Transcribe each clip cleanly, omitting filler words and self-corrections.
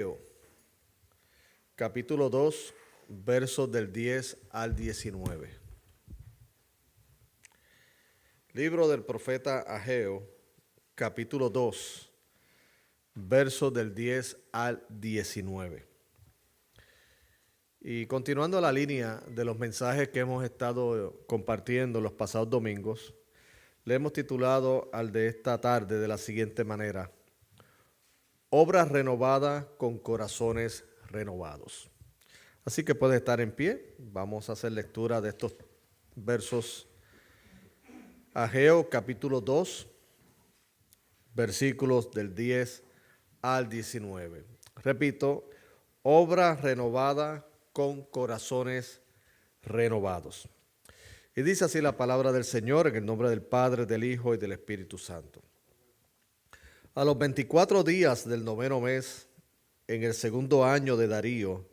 Mateo, capítulo 2, versos del 10 al 19. Libro del profeta Ageo, capítulo 2, versos del 10 al 19. Y continuando la línea de los mensajes que hemos estado compartiendo los pasados domingos, le hemos titulado al de esta tarde de la siguiente manera: Obra renovada con corazones renovados. Así que puede estar en pie. Vamos a hacer lectura de estos versos. Ageo capítulo 2, versículos del 10 al 19. Repito, obra renovada con corazones renovados. Y dice así la palabra del Señor en el nombre del Padre, del Hijo y del Espíritu Santo. A los 24 días del noveno mes, en el segundo año de Darío,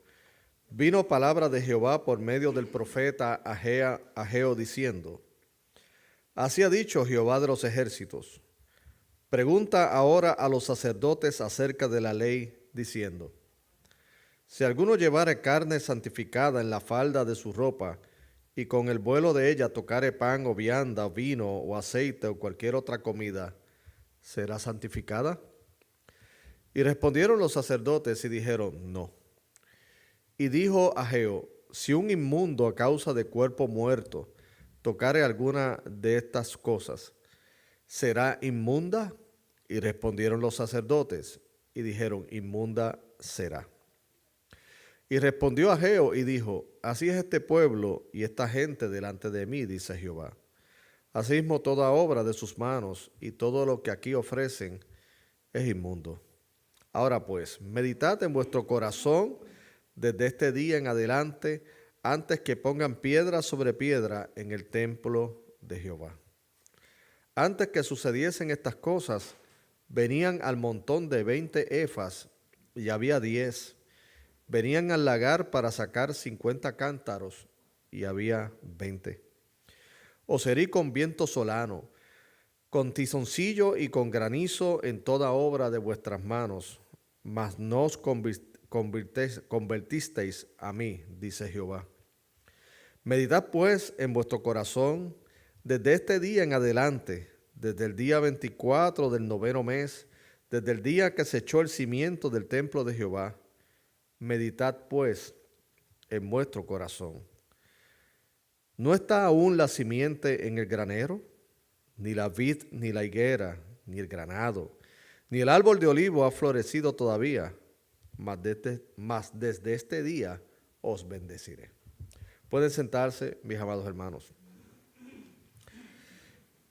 vino palabra de Jehová por medio del profeta Ageo diciendo: Así ha dicho Jehová de los ejércitos: pregunta ahora a los sacerdotes acerca de la ley, diciendo: si alguno llevare carne santificada en la falda de su ropa, y con el vuelo de ella tocare pan o vianda, vino o aceite o cualquier otra comida, ¿será santificada? Y respondieron los sacerdotes y dijeron: no. Y dijo Ageo: si un inmundo a causa de cuerpo muerto tocare alguna de estas cosas, ¿será inmunda? Y respondieron los sacerdotes y dijeron: inmunda será. Y respondió Ageo y dijo: así es este pueblo y esta gente delante de mí, dice Jehová. Asimismo toda obra de sus manos y todo lo que aquí ofrecen es inmundo. Ahora pues, meditad en vuestro corazón desde este día en adelante, antes que pongan piedra sobre piedra en el templo de Jehová. Antes que sucediesen estas cosas, venían al montón de 20 efas, y había 10. Venían al lagar para sacar 50 cántaros, y había 20. Os herí con viento solano, con tizoncillo y con granizo en toda obra de vuestras manos, mas no os convertisteis a mí, dice Jehová. Meditad pues en vuestro corazón desde este día en adelante, desde el día 24 del noveno mes, desde el día que se echó el cimiento del templo de Jehová. Meditad pues en vuestro corazón. ¿No está aún la simiente en el granero? Ni la vid, ni la higuera, ni el granado, ni el árbol de olivo ha florecido todavía, mas desde este día os bendeciré. Pueden sentarse, mis amados hermanos.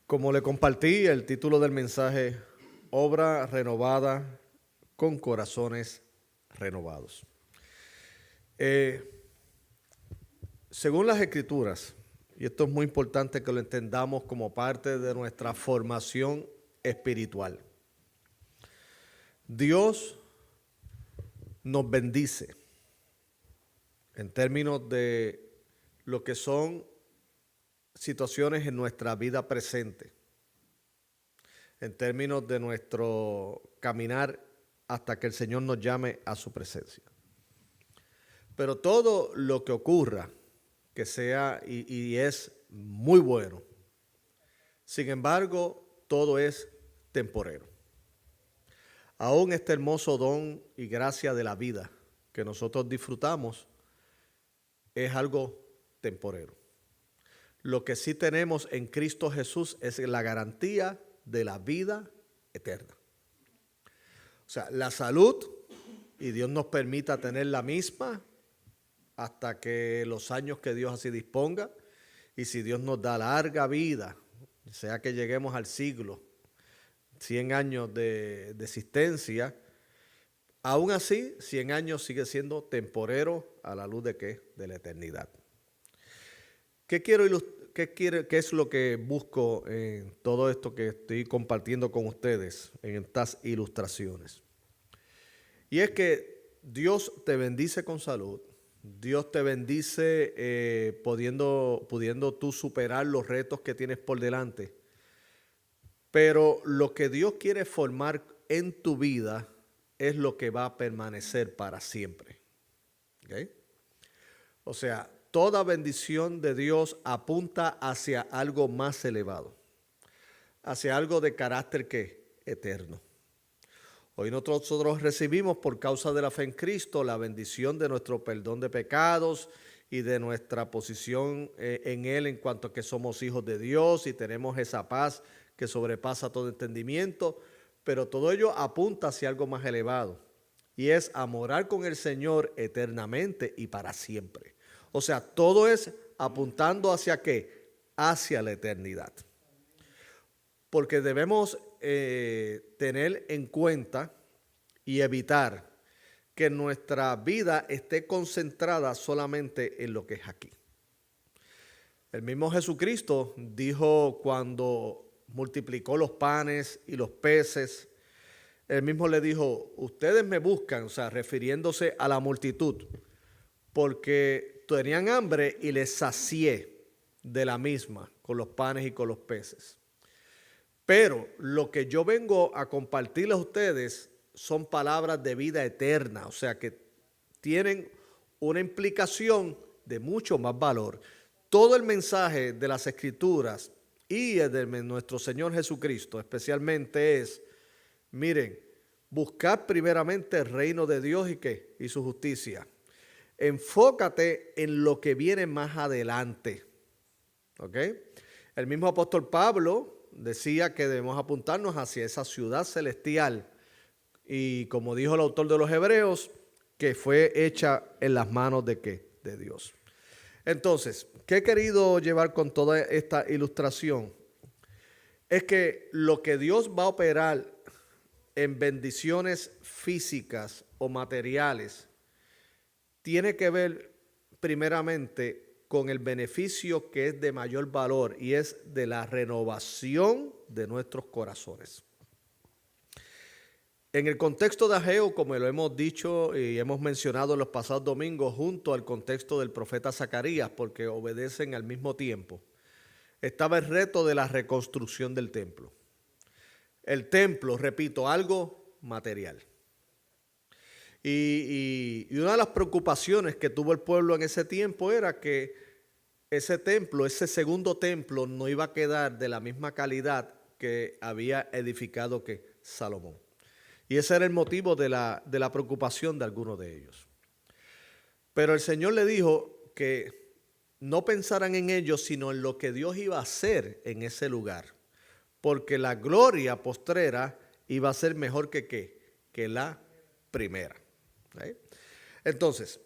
Como le compartí, el título del mensaje: Obra renovada con corazones renovados. Según las Escrituras, y esto es muy importante que lo entendamos como parte de nuestra formación espiritual, Dios nos bendice en términos de lo que son situaciones en nuestra vida presente, en términos de nuestro caminar hasta que el Señor nos llame a su presencia. Pero todo lo que ocurra, que sea y es muy bueno, sin embargo, todo es temporero. Aún este hermoso don y gracia de la vida que nosotros disfrutamos es algo temporero. Lo que sí tenemos en Cristo Jesús es la garantía de la vida eterna. O sea, la salud, y Dios nos permita tener la misma hasta que los años que Dios así disponga, y si Dios nos da larga vida, sea que lleguemos al siglo, 100 años de existencia, aún así 100 años sigue siendo temporero a la luz de ¿qué? De la eternidad. ¿Qué es lo que busco en todo esto que estoy compartiendo con ustedes en estas ilustraciones? Y es que Dios te bendice con salud, Dios te bendice pudiendo tú superar los retos que tienes por delante, pero lo que Dios quiere formar en tu vida es lo que va a permanecer para siempre. ¿Okay? O sea, toda bendición de Dios apunta hacia algo más elevado, hacia algo de carácter que eterno. Hoy nosotros recibimos por causa de la fe en Cristo la bendición de nuestro perdón de pecados y de nuestra posición en Él en cuanto a que somos hijos de Dios y tenemos esa paz que sobrepasa todo entendimiento, pero todo ello apunta hacia algo más elevado y es a morar con el Señor eternamente y para siempre. O sea, todo es apuntando hacia ¿qué? Hacia la eternidad. Porque debemos tener en cuenta y evitar que nuestra vida esté concentrada solamente en lo que es aquí. El mismo Jesucristo dijo cuando multiplicó los panes y los peces, él mismo le dijo, ustedes me buscan, o sea, refiriéndose a la multitud, porque tenían hambre y les sacié de la misma con los panes y con los peces. Pero lo que yo vengo a compartirles a ustedes son palabras de vida eterna, o sea que tienen una implicación de mucho más valor. Todo el mensaje de las Escrituras y el de nuestro Señor Jesucristo especialmente es, miren, buscad primeramente el reino de Dios y ¿qué? Y su justicia. Enfócate en lo que viene más adelante. ¿Ok? El mismo apóstol Pablo decía que debemos apuntarnos hacia esa ciudad celestial y como dijo el autor de los Hebreos, que fue hecha en las manos de ¿qué? De Dios. Entonces, ¿qué he querido llevar con toda esta ilustración? Es que lo que Dios va a operar en bendiciones físicas o materiales tiene que ver primeramente con el beneficio que es de mayor valor y es de la renovación de nuestros corazones. En el contexto de Ageo, como lo hemos dicho y hemos mencionado en los pasados domingos, junto al contexto del profeta Zacarías, porque obedecen al mismo tiempo, estaba el reto de la reconstrucción del templo. El templo, repito, algo material. Y una de las preocupaciones que tuvo el pueblo en ese tiempo era que ese templo, ese segundo templo, no iba a quedar de la misma calidad que había edificado que Salomón. Y ese era el motivo de la preocupación de algunos de ellos. Pero el Señor le dijo que no pensaran en ellos, sino en lo que Dios iba a hacer en ese lugar. Porque la gloria postrera iba a ser mejor que ¿qué? Que la primera. ¿Sí? Entonces,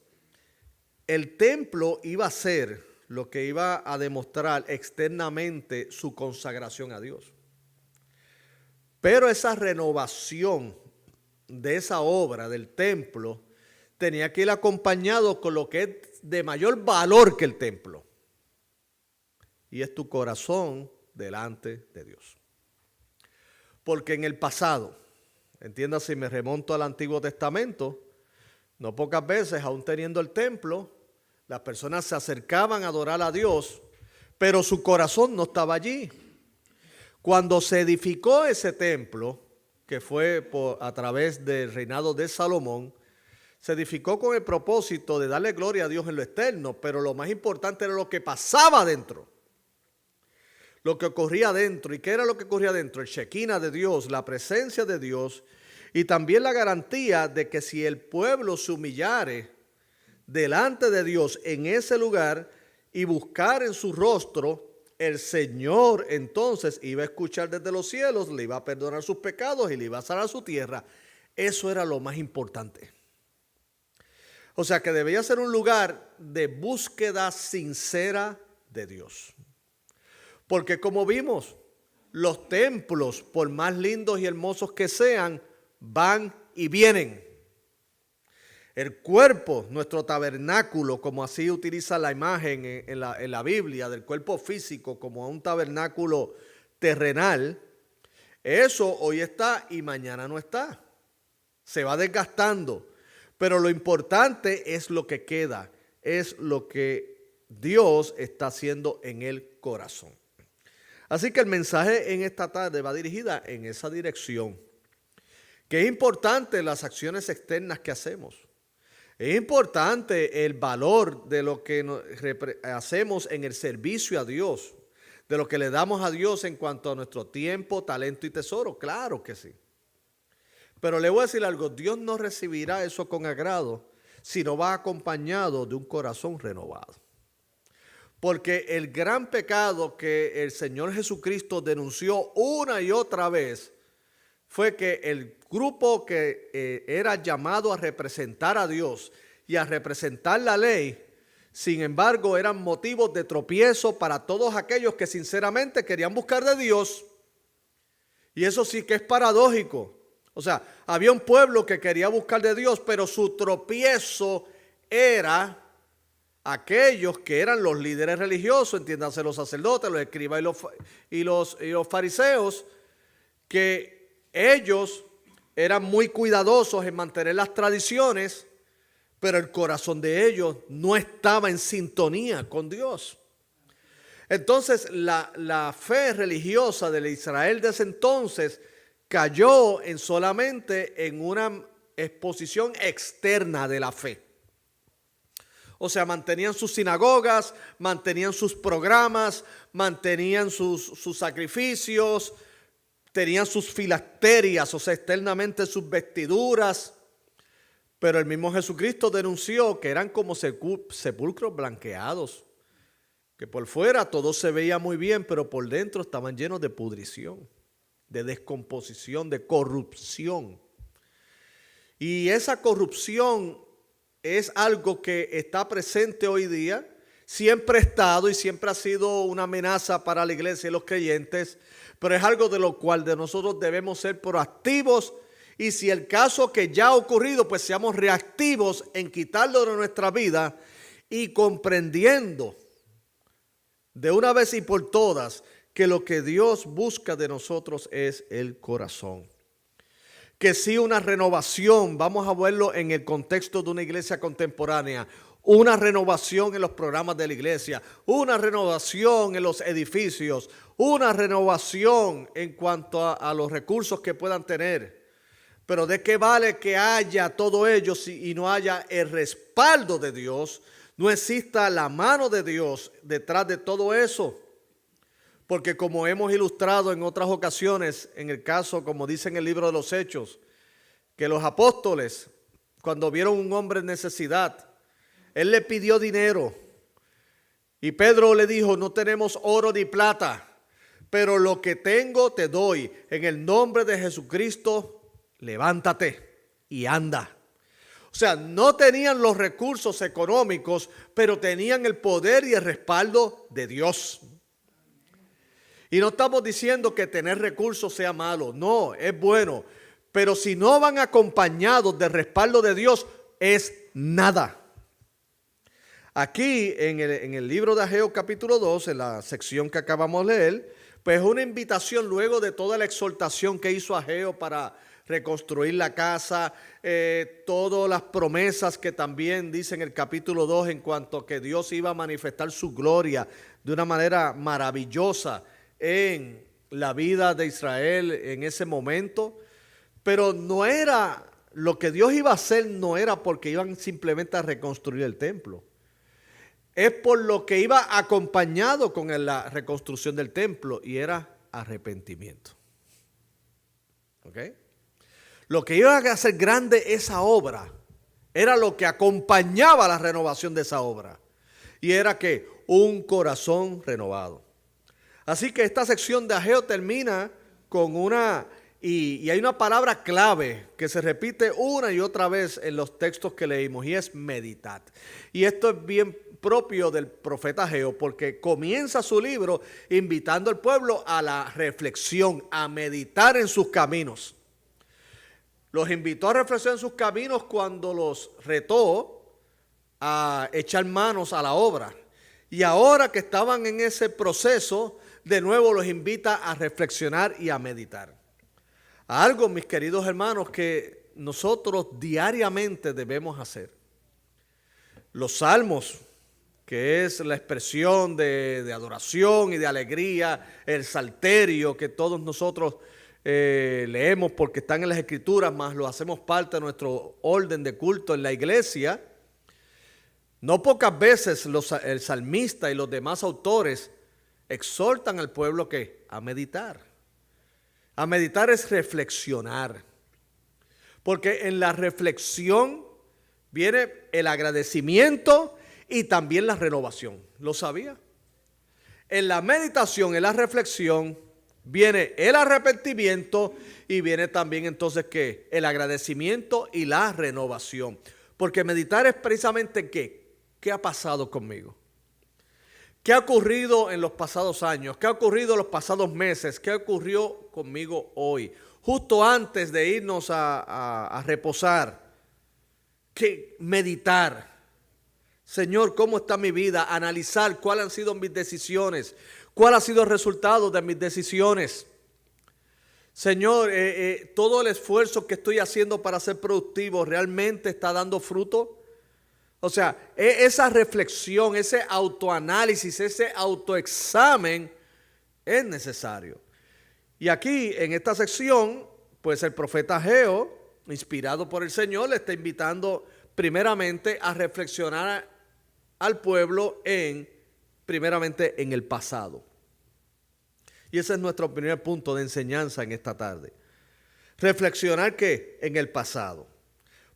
el templo iba a ser lo que iba a demostrar externamente su consagración a Dios. Pero esa renovación de esa obra del templo tenía que ir acompañado con lo que es de mayor valor que el templo. Y es tu corazón delante de Dios. Porque en el pasado, entiéndase, me remonto al Antiguo Testamento, no pocas veces, aún teniendo el templo, las personas se acercaban a adorar a Dios, pero su corazón no estaba allí. Cuando se edificó ese templo, que fue a través del reinado de Salomón, se edificó con el propósito de darle gloria a Dios en lo externo, pero lo más importante era lo que pasaba adentro. Lo que ocurría adentro. ¿Y qué era lo que ocurría adentro? El Shekinah de Dios, la presencia de Dios, y también la garantía de que si el pueblo se humillare delante de Dios en ese lugar y buscar en su rostro, el Señor entonces iba a escuchar desde los cielos, le iba a perdonar sus pecados y le iba a sanar su tierra. Eso era lo más importante. O sea que debía ser un lugar de búsqueda sincera de Dios. Porque como vimos, los templos, por más lindos y hermosos que sean, van y vienen. El cuerpo, nuestro tabernáculo, como así utiliza la imagen en la Biblia, del cuerpo físico como un tabernáculo terrenal, eso hoy está y mañana no está. Se va desgastando. Pero lo importante es lo que queda, es lo que Dios está haciendo en el corazón. Así que el mensaje en esta tarde va dirigida en esa dirección. que es importante las acciones externas que hacemos. Es importante el valor de lo que hacemos en el servicio a Dios, de lo que le damos a Dios en cuanto a nuestro tiempo, talento y tesoro. Claro que sí. Pero le voy a decir algo, Dios no recibirá eso con agrado si no va acompañado de un corazón renovado. Porque el gran pecado que el Señor Jesucristo denunció una y otra vez fue que el grupo que era llamado a representar a Dios y a representar la ley, sin embargo, eran motivos de tropiezo para todos aquellos que sinceramente querían buscar de Dios. Y eso sí que es paradójico. O sea, había un pueblo que quería buscar de Dios, pero su tropiezo era aquellos que eran los líderes religiosos, entiéndanse los sacerdotes, los escribas y los fariseos, que ellos eran muy cuidadosos en mantener las tradiciones, pero el corazón de ellos no estaba en sintonía con Dios. Entonces la fe religiosa del Israel de ese entonces cayó solamente en una exposición externa de la fe. O sea, mantenían sus sinagogas, mantenían sus programas, mantenían sus sacrificios, tenían sus filacterias, o sea, externamente sus vestiduras. Pero el mismo Jesucristo denunció que eran como sepulcros blanqueados, que por fuera todo se veía muy bien, pero por dentro estaban llenos de pudrición, de descomposición, de corrupción. Y esa corrupción es algo que está presente hoy día, siempre ha estado y siempre ha sido una amenaza para la iglesia y los creyentes, pero es algo de lo cual de nosotros debemos ser proactivos y si el caso que ya ha ocurrido, pues seamos reactivos en quitarlo de nuestra vida y comprendiendo de una vez y por todas que lo que Dios busca de nosotros es el corazón. Que sí, una renovación, vamos a verlo en el contexto de una iglesia contemporánea, una renovación en los programas de la iglesia, una renovación en los edificios, una renovación en cuanto a los recursos que puedan tener. Pero ¿de qué vale que haya todo ello y no haya el respaldo de Dios? No exista la mano de Dios detrás de todo eso. Porque como hemos ilustrado en otras ocasiones, en el caso, como dice en el libro de los Hechos, que los apóstoles, cuando vieron un hombre en necesidad, él le pidió dinero. Y Pedro le dijo, no tenemos oro ni plata, pero lo que tengo te doy. En el nombre de Jesucristo, levántate y anda. O sea, no tenían los recursos económicos, pero tenían el poder y el respaldo de Dios. Y no estamos diciendo que tener recursos sea malo, no, es bueno. Pero si no van acompañados del respaldo de Dios, es nada. Aquí en el libro de Ageo capítulo 2, en la sección que acabamos de leer, pues es una invitación luego de toda la exhortación que hizo Ageo para reconstruir la casa, todas las promesas que también dice en el capítulo 2 en cuanto a que Dios iba a manifestar su gloria de una manera maravillosa en la vida de Israel en ese momento, pero no era, lo que Dios iba a hacer no era porque iban simplemente a reconstruir el templo, es por lo que iba acompañado con la reconstrucción del templo y era arrepentimiento. ¿Ok? Lo que iba a hacer grande esa obra era lo que acompañaba la renovación de esa obra y era que un corazón renovado. Así que esta sección de Ageo termina con y hay una palabra clave que se repite una y otra vez en los textos que leímos y es meditar. Y esto es bien propio del profeta Ageo porque comienza su libro invitando al pueblo a la reflexión, a meditar en sus caminos. Los invitó a reflexionar en sus caminos cuando los retó a echar manos a la obra. Y ahora que estaban en ese proceso, de nuevo los invita a reflexionar y a meditar. Algo, mis queridos hermanos, que nosotros diariamente debemos hacer. Los salmos, que es la expresión de adoración y de alegría, el salterio que todos nosotros leemos porque están en las Escrituras, más lo hacemos parte de nuestro orden de culto en la iglesia. No pocas veces el salmista y los demás autores exhortan al pueblo ¿qué? A meditar. A meditar es reflexionar. Porque en la reflexión viene el agradecimiento y también la renovación. ¿Lo sabía? En la meditación, en la reflexión, viene el arrepentimiento y viene también entonces ¿qué? El agradecimiento y la renovación. Porque meditar es precisamente ¿qué? ¿Qué ha pasado conmigo? ¿Qué ha ocurrido en los pasados años? ¿Qué ha ocurrido en los pasados meses? ¿Qué ocurrió conmigo hoy? Justo antes de irnos a reposar, que meditar. Señor, ¿cómo está mi vida? Analizar cuáles han sido mis decisiones. ¿Cuál ha sido el resultado de mis decisiones? Señor, todo el esfuerzo que estoy haciendo para ser productivo realmente está dando fruto. O sea, esa reflexión, ese autoanálisis, ese autoexamen es necesario. Y aquí en esta sección, pues el profeta Ageo, inspirado por el Señor, le está invitando primeramente a reflexionar al pueblo primeramente en el pasado. Y ese es nuestro primer punto de enseñanza en esta tarde. Reflexionar ¿qué? En el pasado.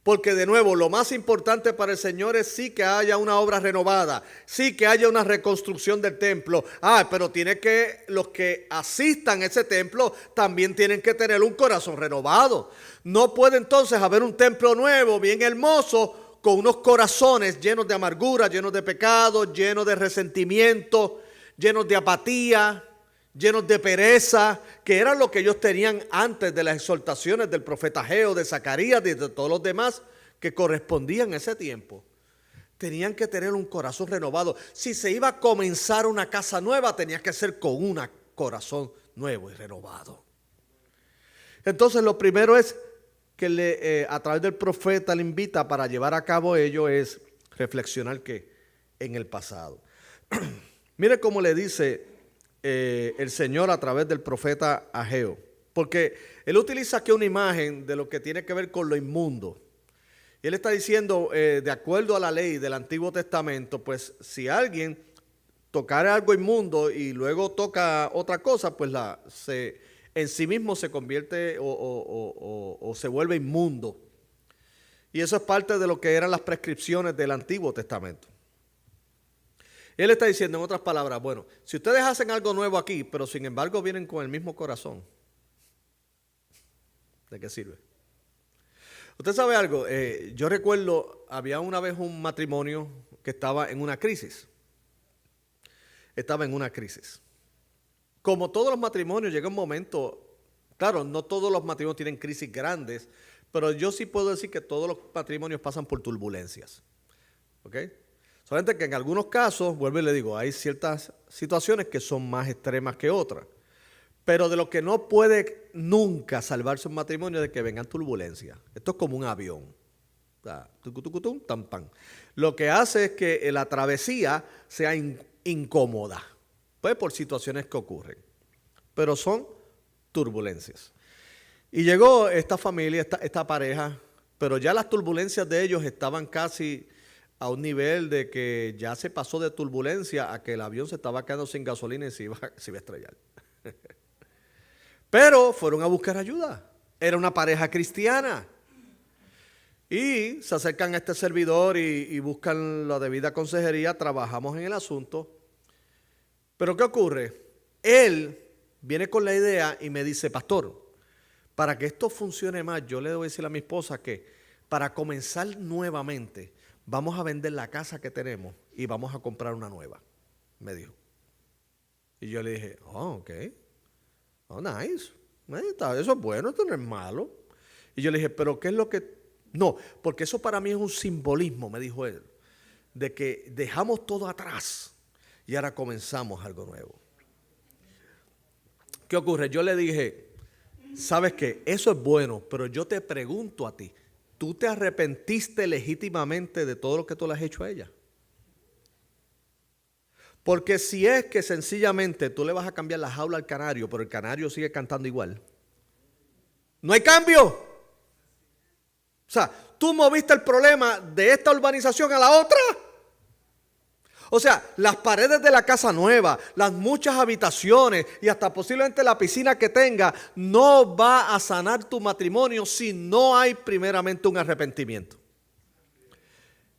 Porque de nuevo, lo más importante para el Señor es sí que haya una obra renovada, sí que haya una reconstrucción del templo. Pero tiene que, los que asistan a ese templo también tienen que tener un corazón renovado. No puede entonces haber un templo nuevo, bien hermoso, con unos corazones llenos de amargura, llenos de pecado, llenos de resentimiento, llenos de apatía, llenos de pereza, que era lo que ellos tenían antes de las exhortaciones del profeta Ageo, de Zacarías, de todos los demás que correspondían a ese tiempo. Tenían que tener un corazón renovado. Si se iba a comenzar una casa nueva, tenía que ser con un corazón nuevo y renovado. Entonces lo primero es que a través del profeta le invita para llevar a cabo ello es reflexionar ¿qué? En el pasado. Mire cómo le dice el Señor a través del profeta Ageo, porque él utiliza aquí una imagen de lo que tiene que ver con lo inmundo. Y él está diciendo, de acuerdo a la ley del Antiguo Testamento, pues si alguien tocara algo inmundo y luego toca otra cosa, pues en sí mismo se convierte o se vuelve inmundo. Y eso es parte de lo que eran las prescripciones del Antiguo Testamento. Él está diciendo en otras palabras, bueno, si ustedes hacen algo nuevo aquí, pero sin embargo vienen con el mismo corazón, ¿de qué sirve? Usted sabe algo, yo recuerdo, había una vez un matrimonio que estaba en una crisis. Estaba en una crisis. Como todos los matrimonios, llega un momento, claro, no todos los matrimonios tienen crisis grandes, pero yo sí puedo decir que todos los matrimonios pasan por turbulencias. ¿Ok? Solamente que en algunos casos, vuelvo y le digo, hay ciertas situaciones que son más extremas que otras. Pero de lo que no puede nunca salvarse un matrimonio es de que vengan turbulencias. Esto es como un avión. Lo que hace es que la travesía sea incómoda, pues por situaciones que ocurren. Pero son turbulencias. Y llegó esta familia, esta pareja, pero ya las turbulencias de ellos estaban casi a un nivel de que ya se pasó de turbulencia a que el avión se estaba quedando sin gasolina y se iba a estrellar. Pero fueron a buscar ayuda. Era una pareja cristiana. Y se acercan a este servidor y buscan la debida consejería. Trabajamos en el asunto. Pero ¿qué ocurre? Él viene con la idea y me dice, pastor, para que esto funcione más, yo le voy a decir a mi esposa que para comenzar nuevamente, vamos a vender la casa que tenemos y vamos a comprar una nueva, me dijo. Y yo le dije, ok, nice, eso es bueno, esto no es malo. Y yo le dije, pero ¿qué es lo que...? No, porque eso para mí es un simbolismo, me dijo él, de que dejamos todo atrás y ahora comenzamos algo nuevo. ¿Qué ocurre? Yo le dije, ¿sabes qué? Eso es bueno, pero yo te pregunto a ti, ¿tú te arrepentiste legítimamente de todo lo que tú le has hecho a ella? Porque si es que sencillamente tú le vas a cambiar la jaula al canario, pero el canario sigue cantando igual, no hay cambio. O sea, tú moviste el problema de esta urbanización a la otra. O sea, las paredes de la casa nueva, las muchas habitaciones y hasta posiblemente la piscina que tenga, no va a sanar tu matrimonio si no hay primeramente un arrepentimiento.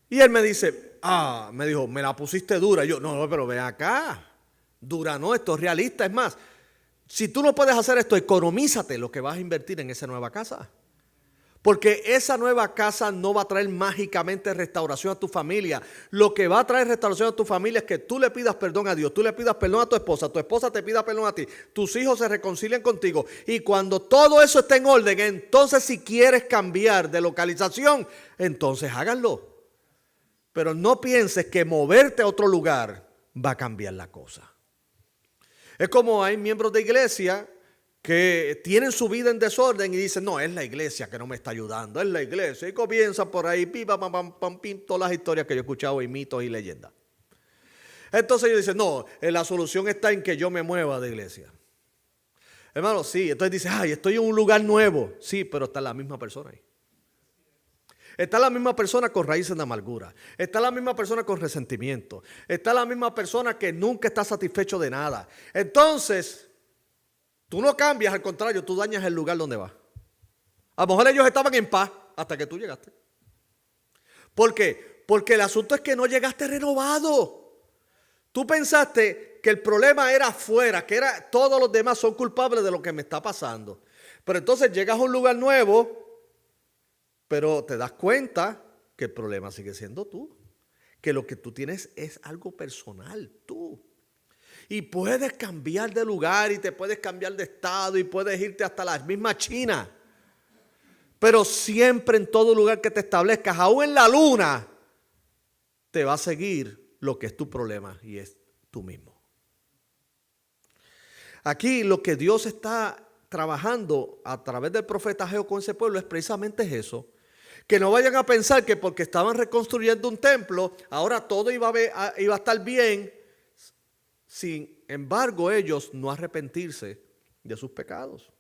Y él me dice, me dijo, me la pusiste dura. Y yo, no, pero ve acá, dura no, esto es realista. Es más, si tú no puedes hacer esto, economízate lo que vas a invertir en esa nueva casa. Porque esa nueva casa no va a traer mágicamente restauración a tu familia. Lo que va a traer restauración a tu familia es que tú le pidas perdón a Dios, tú le pidas perdón a tu esposa te pida perdón a ti, tus hijos se reconcilien contigo. Y cuando todo eso esté en orden, entonces si quieres cambiar de localización, entonces háganlo. Pero no pienses que moverte a otro lugar va a cambiar la cosa. Es como hay miembros de iglesia que tienen su vida en desorden y dicen, no, es la iglesia que no me está ayudando, es la iglesia. Y comienzan por ahí, todas las historias que yo he escuchado y mitos y leyendas. Entonces ellos dicen, no, la solución está en que yo me mueva de iglesia. Hermano, sí, entonces dice, estoy en un lugar nuevo. Sí, pero está la misma persona ahí. Está la misma persona con raíces de amargura. Está la misma persona con resentimiento. Está la misma persona que nunca está satisfecho de nada. Entonces, tú no cambias, al contrario, tú dañas el lugar donde vas. A lo mejor ellos estaban en paz hasta que tú llegaste. ¿Por qué? Porque el asunto es que no llegaste renovado. Tú pensaste que el problema era afuera, que todos los demás son culpables de lo que me está pasando. Pero entonces llegas a un lugar nuevo, pero te das cuenta que el problema sigue siendo tú. Que lo que tú tienes es algo personal, tú. Y puedes cambiar de lugar y te puedes cambiar de estado y puedes irte hasta la misma China. Pero siempre en todo lugar que te establezcas, aún en la luna, te va a seguir lo que es tu problema y es tú mismo. Aquí lo que Dios está trabajando a través del profeta Ageo con ese pueblo es precisamente eso. Que no vayan a pensar que porque estaban reconstruyendo un templo, ahora todo iba a estar bien. Sin embargo, ellos no arrepentirse de sus pecados.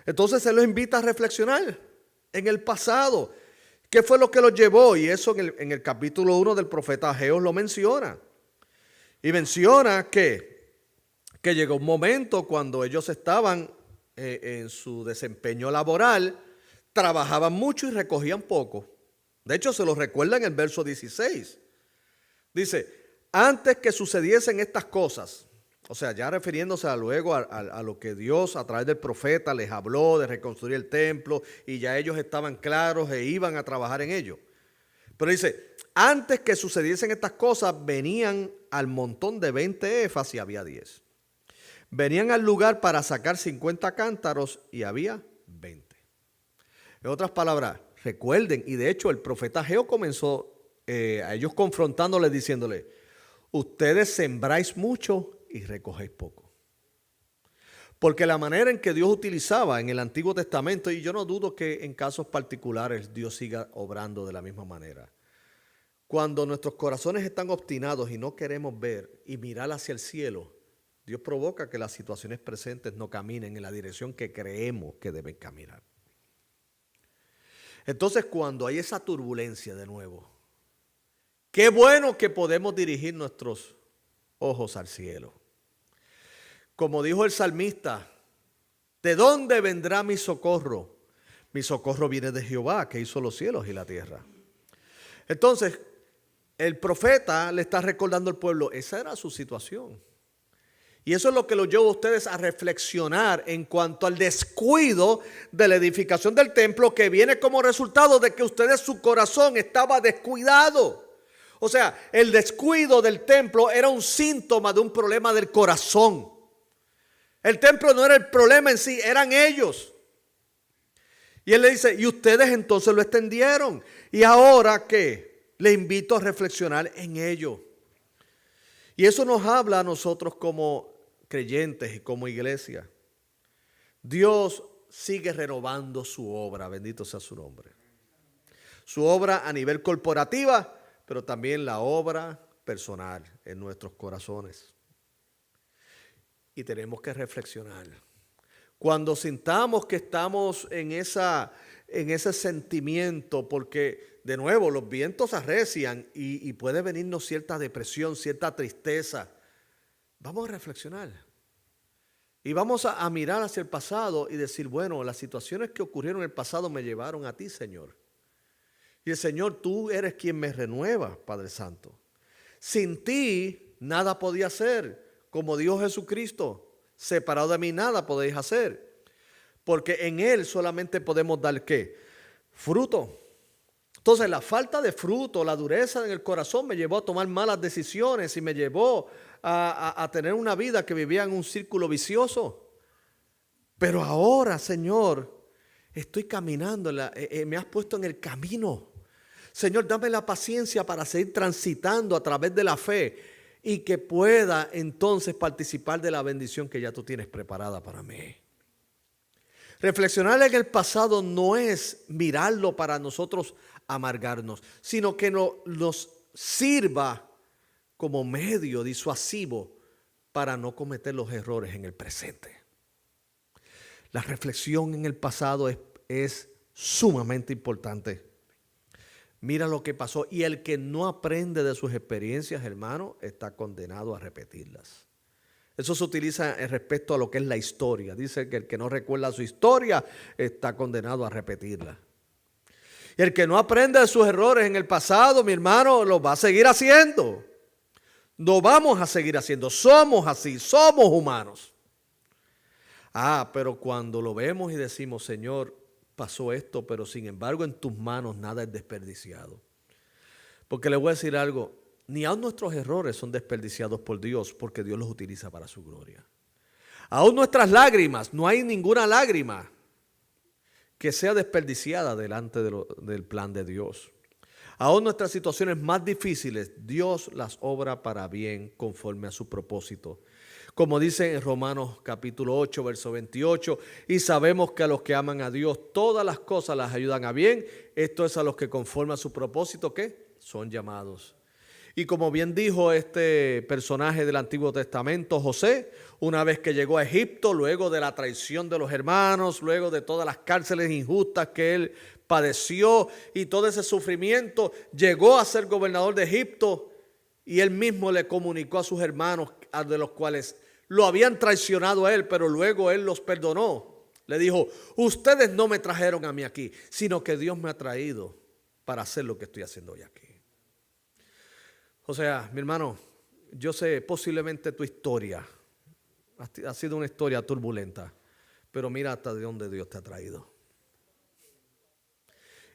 Entonces Él los invita a reflexionar en el pasado. ¿Qué fue lo que los llevó? Y eso en el capítulo 1 del profeta Ageo lo menciona. Y menciona que llegó un momento cuando ellos estaban en su desempeño laboral, trabajaban mucho y recogían poco. De hecho, se los recuerda en el verso 16. Dice, antes que sucediesen estas cosas, o sea, ya refiriéndose luego a lo que Dios a través del profeta les habló de reconstruir el templo y ya ellos estaban claros e iban a trabajar en ello. Pero dice, antes que sucediesen estas cosas, venían al montón de 20 efas y había 10. Venían al lugar para sacar 50 cántaros y había 20. En otras palabras, recuerden, y de hecho el profeta Ageo comenzó a ellos confrontándoles diciéndoles, ustedes sembráis mucho y recogéis poco. Porque la manera en que Dios utilizaba en el Antiguo Testamento, y yo no dudo que en casos particulares Dios siga obrando de la misma manera. Cuando nuestros corazones están obstinados y no queremos ver y mirar hacia el cielo, Dios provoca que las situaciones presentes no caminen en la dirección que creemos que deben caminar. Entonces, cuando hay esa turbulencia de nuevo, qué bueno que podemos dirigir nuestros ojos al cielo. Como dijo el salmista, ¿de dónde vendrá mi socorro? Mi socorro viene de Jehová, que hizo los cielos y la tierra. Entonces, el profeta le está recordando al pueblo, esa era su situación. Y eso es lo que los lleva a ustedes a reflexionar en cuanto al descuido de la edificación del templo que viene como resultado de que ustedes, su corazón estaba descuidado. O sea, el descuido del templo era un síntoma de un problema del corazón. El templo no era el problema en sí, eran ellos. Y él le dice, y ustedes entonces lo extendieron. ¿Y ahora qué? Le invito a reflexionar en ello. Y eso nos habla a nosotros como creyentes y como iglesia. Dios sigue renovando su obra, bendito sea su nombre. Su obra a nivel corporativa, pero también la obra personal en nuestros corazones. Y tenemos que reflexionar. Cuando sintamos que estamos en ese sentimiento, porque de nuevo los vientos arrecian y puede venirnos cierta depresión, cierta tristeza, vamos a reflexionar. Y vamos a mirar hacia el pasado y decir, bueno, las situaciones que ocurrieron en el pasado me llevaron a ti, Señor. Y el Señor, tú eres quien me renueva, Padre Santo. Sin ti nada podía hacer, como dijo Jesucristo. Separado de mí nada podéis hacer. Porque en Él solamente podemos dar ¿qué? Fruto. Entonces la falta de fruto, la dureza en el corazón me llevó a tomar malas decisiones y me llevó a tener una vida que vivía en un círculo vicioso. Pero ahora, Señor, estoy caminando, me has puesto en el camino. Señor, dame la paciencia para seguir transitando a través de la fe y que pueda entonces participar de la bendición que ya tú tienes preparada para mí. Reflexionar en el pasado no es mirarlo para nosotros amargarnos, sino que nos sirva como medio disuasivo para no cometer los errores en el presente. La reflexión en el pasado es sumamente importante. Mira lo que pasó, y el que no aprende de sus experiencias, hermano, está condenado a repetirlas. Eso se utiliza respecto a lo que es la historia. Dice que el que no recuerda su historia está condenado a repetirla. Y el que no aprende de sus errores en el pasado, mi hermano, lo va a seguir haciendo. Lo vamos a seguir haciendo. Somos así, somos humanos. Pero cuando lo vemos y decimos, Señor, pasó esto, pero sin embargo en tus manos nada es desperdiciado. Porque le voy a decir algo, ni aun nuestros errores son desperdiciados por Dios, porque Dios los utiliza para su gloria. Aún nuestras lágrimas, no hay ninguna lágrima que sea desperdiciada delante del plan de Dios. Aún nuestras situaciones más difíciles, Dios las obra para bien conforme a su propósito. Como dice en Romanos capítulo 8, verso 28, y sabemos que a los que aman a Dios todas las cosas las ayudan a bien. Esto es a los que conforme a su propósito, ¿qué? Son llamados. Y como bien dijo este personaje del Antiguo Testamento, José, una vez que llegó a Egipto, luego de la traición de los hermanos, luego de todas las cárceles injustas que él padeció y todo ese sufrimiento, llegó a ser gobernador de Egipto y él mismo le comunicó a sus hermanos, de los cuales lo habían traicionado a él, pero luego él los perdonó. Le dijo, ustedes no me trajeron a mí aquí, sino que Dios me ha traído para hacer lo que estoy haciendo hoy aquí. O sea, mi hermano, yo sé, posiblemente tu historia ha sido una historia turbulenta, pero mira hasta de dónde Dios te ha traído.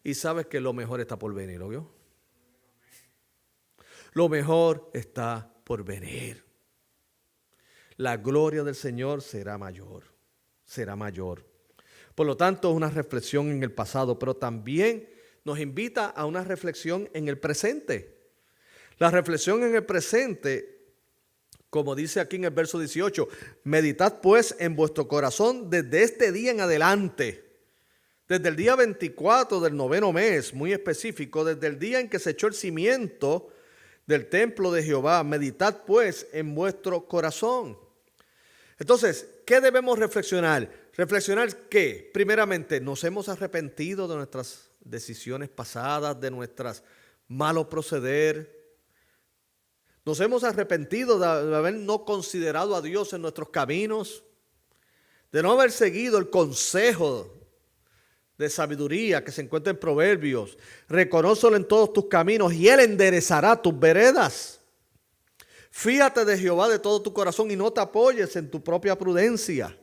Y sabes que lo mejor está por venir, ¿oyó? Lo mejor está por venir. La gloria del Señor será mayor, será mayor. Por lo tanto, es una reflexión en el pasado, pero también nos invita a una reflexión en el presente. La reflexión en el presente, como dice aquí en el verso 18, meditad pues en vuestro corazón desde este día en adelante, desde el día 24 del 9º mes, muy específico, desde el día en que se echó el cimiento del templo de Jehová, meditad pues en vuestro corazón. Entonces, ¿qué debemos reflexionar? Reflexionar que, primeramente, nos hemos arrepentido de nuestras decisiones pasadas, de nuestras malos proceder. Nos hemos arrepentido de haber no considerado a Dios en nuestros caminos, de no haber seguido el consejo de sabiduría que se encuentra en Proverbios. Reconócelo en todos tus caminos y Él enderezará tus veredas. Fíate de Jehová de todo tu corazón y no te apoyes en tu propia prudencia.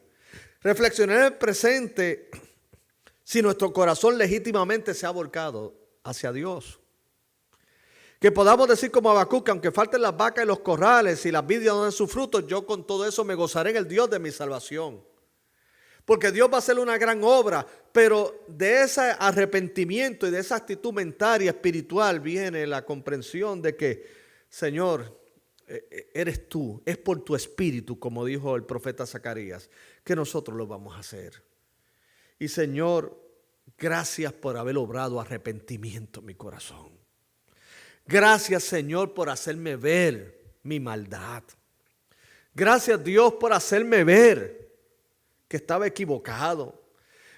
Reflexionar en el presente si nuestro corazón legítimamente se ha volcado hacia Dios. Que podamos decir como Habacuc, que aunque falten las vacas y los corrales y las vides no den sus frutos, yo con todo eso me gozaré en el Dios de mi salvación. Porque Dios va a hacer una gran obra, pero de ese arrepentimiento y de esa actitud mental y espiritual viene la comprensión de que, Señor, eres tú, es por tu espíritu, como dijo el profeta Zacarías, que nosotros lo vamos a hacer. Y Señor, gracias por haber obrado arrepentimiento en mi corazón. Gracias, Señor, por hacerme ver mi maldad. Gracias, Dios, por hacerme ver que estaba equivocado.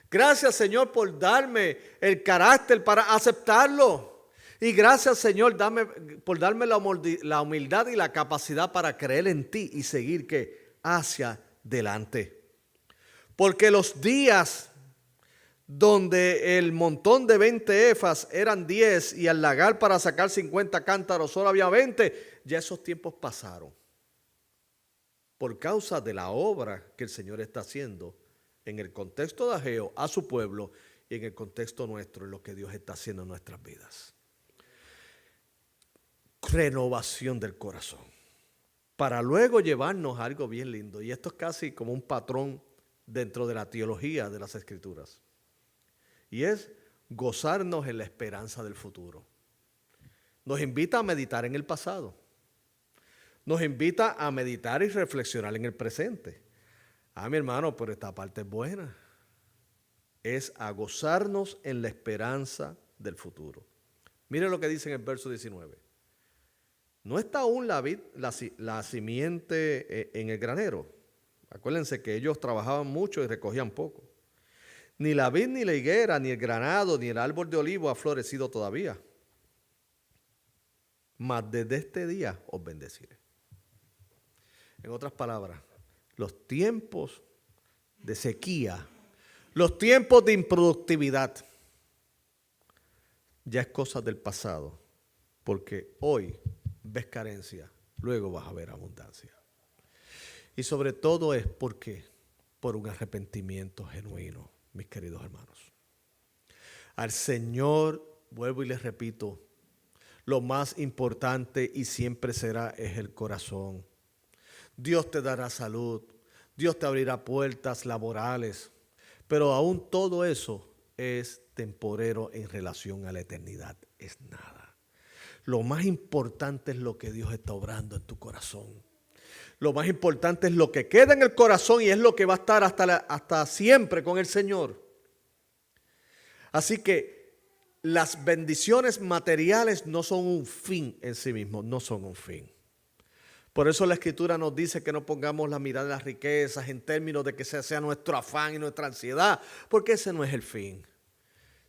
Gracias, Señor, por darme el carácter para aceptarlo. Y gracias, Señor, por darme la humildad y la capacidad para creer en ti y seguir hacia adelante. Porque los días donde el montón de 20 efas eran 10 y al lagar para sacar 50 cántaros solo había 20, ya esos tiempos pasaron. Por causa de la obra que el Señor está haciendo en el contexto de Ageo a su pueblo y en el contexto nuestro, en lo que Dios está haciendo en nuestras vidas. Renovación del corazón. Para luego llevarnos a algo bien lindo. Y esto es casi como un patrón dentro de la teología de las Escrituras. Y es gozarnos en la esperanza del futuro. Nos invita a meditar en el pasado. Nos invita a meditar y reflexionar en el presente. Mi hermano, pero esta parte es buena. Es a gozarnos en la esperanza del futuro. Mire lo que dice en el verso 19. ¿No está aún la simiente en el granero? Acuérdense que ellos trabajaban mucho y recogían poco. Ni la vid, ni la higuera, ni el granado, ni el árbol de olivo ha florecido todavía. Mas desde este día os bendeciré. En otras palabras, los tiempos de sequía, los tiempos de improductividad, ya es cosa del pasado, porque hoy ves carencia, luego vas a ver abundancia. Y sobre todo es porque por un arrepentimiento genuino, mis queridos hermanos. Al Señor, vuelvo y les repito, lo más importante y siempre será es el corazón. Dios te dará salud, Dios te abrirá puertas laborales, pero aún todo eso es temporero en relación a la eternidad, es nada. Lo más importante es lo que Dios está obrando en tu corazón. Lo más importante es lo que queda en el corazón y es lo que va a estar hasta siempre con el Señor. Así que las bendiciones materiales no son un fin en sí mismos, no son un fin. Por eso la Escritura nos dice que no pongamos la mirada en las riquezas en términos de que ese sea nuestro afán y nuestra ansiedad, porque ese no es el fin.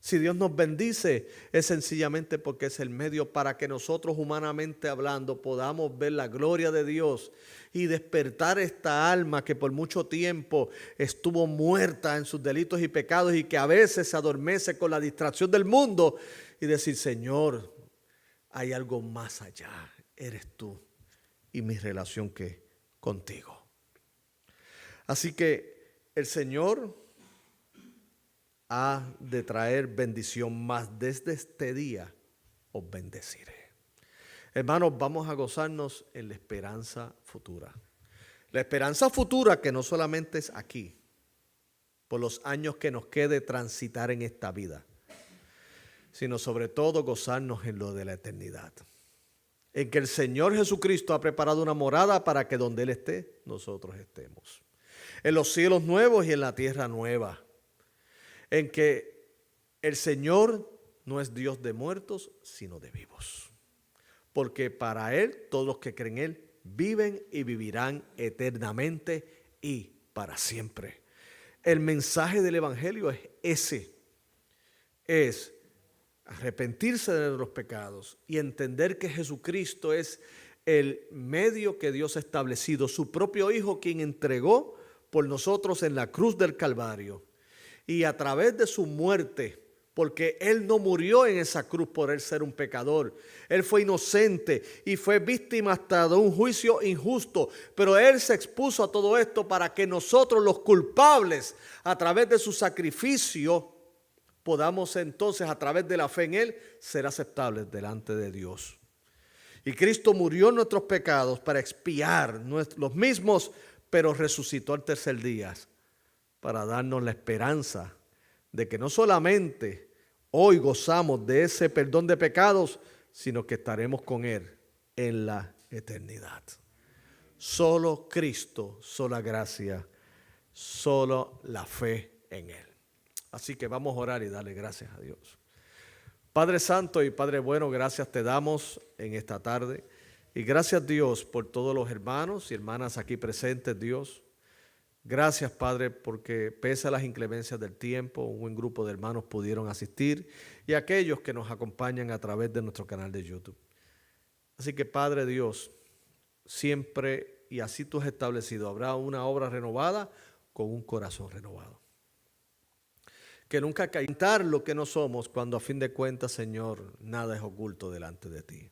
Si Dios nos bendice, es sencillamente porque es el medio para que nosotros, humanamente hablando, podamos ver la gloria de Dios y despertar esta alma que por mucho tiempo estuvo muerta en sus delitos y pecados y que a veces se adormece con la distracción del mundo y decir, Señor, hay algo más allá, eres tú y mi relación contigo. Así que el Señor ha de traer bendición, más desde este día os bendeciré. Hermanos, vamos a gozarnos en la esperanza futura. La esperanza futura que no solamente es aquí, por los años que nos quede transitar en esta vida, sino sobre todo gozarnos en lo de la eternidad. En que el Señor Jesucristo ha preparado una morada para que donde Él esté, nosotros estemos. En los cielos nuevos y en la tierra nueva. En que el Señor no es Dios de muertos, sino de vivos. Porque para Él, todos los que creen en Él, viven y vivirán eternamente y para siempre. El mensaje del Evangelio es ese. Es arrepentirse de los pecados y entender que Jesucristo es el medio que Dios ha establecido, su propio Hijo, quien entregó por nosotros en la cruz del Calvario. Y a través de su muerte, porque Él no murió en esa cruz por Él ser un pecador. Él fue inocente y fue víctima hasta de un juicio injusto. Pero Él se expuso a todo esto para que nosotros, los culpables, a través de su sacrificio, podamos entonces, a través de la fe en Él, ser aceptables delante de Dios. Y Cristo murió en nuestros pecados para expiar los mismos, pero resucitó al tercer día, para darnos la esperanza de que no solamente hoy gozamos de ese perdón de pecados, sino que estaremos con Él en la eternidad. Solo Cristo, sola gracia, solo la fe en Él. Así que vamos a orar y darle gracias a Dios. Padre Santo y Padre bueno, gracias te damos en esta tarde. Y gracias Dios por todos los hermanos y hermanas aquí presentes, Dios. Gracias, Padre, porque pese a las inclemencias del tiempo, un buen grupo de hermanos pudieron asistir y aquellos que nos acompañan a través de nuestro canal de YouTube. Así que, Padre Dios, siempre, y así tú has establecido, habrá una obra renovada con un corazón renovado. Que nunca cantar lo que no somos cuando a fin de cuentas, Señor, nada es oculto delante de ti.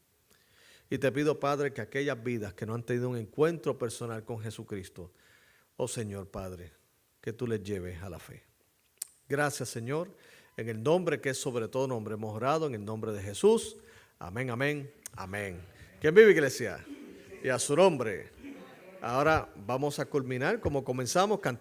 Y te pido, Padre, que aquellas vidas que no han tenido un encuentro personal con Jesucristo, oh Señor Padre, que tú les lleves a la fe. Gracias, Señor, en el nombre que es sobre todo nombre, hemos orado en el nombre de Jesús. Amén, amén, amén. ¿Quién vive, iglesia? Y a su nombre. Ahora vamos a culminar como comenzamos cantando.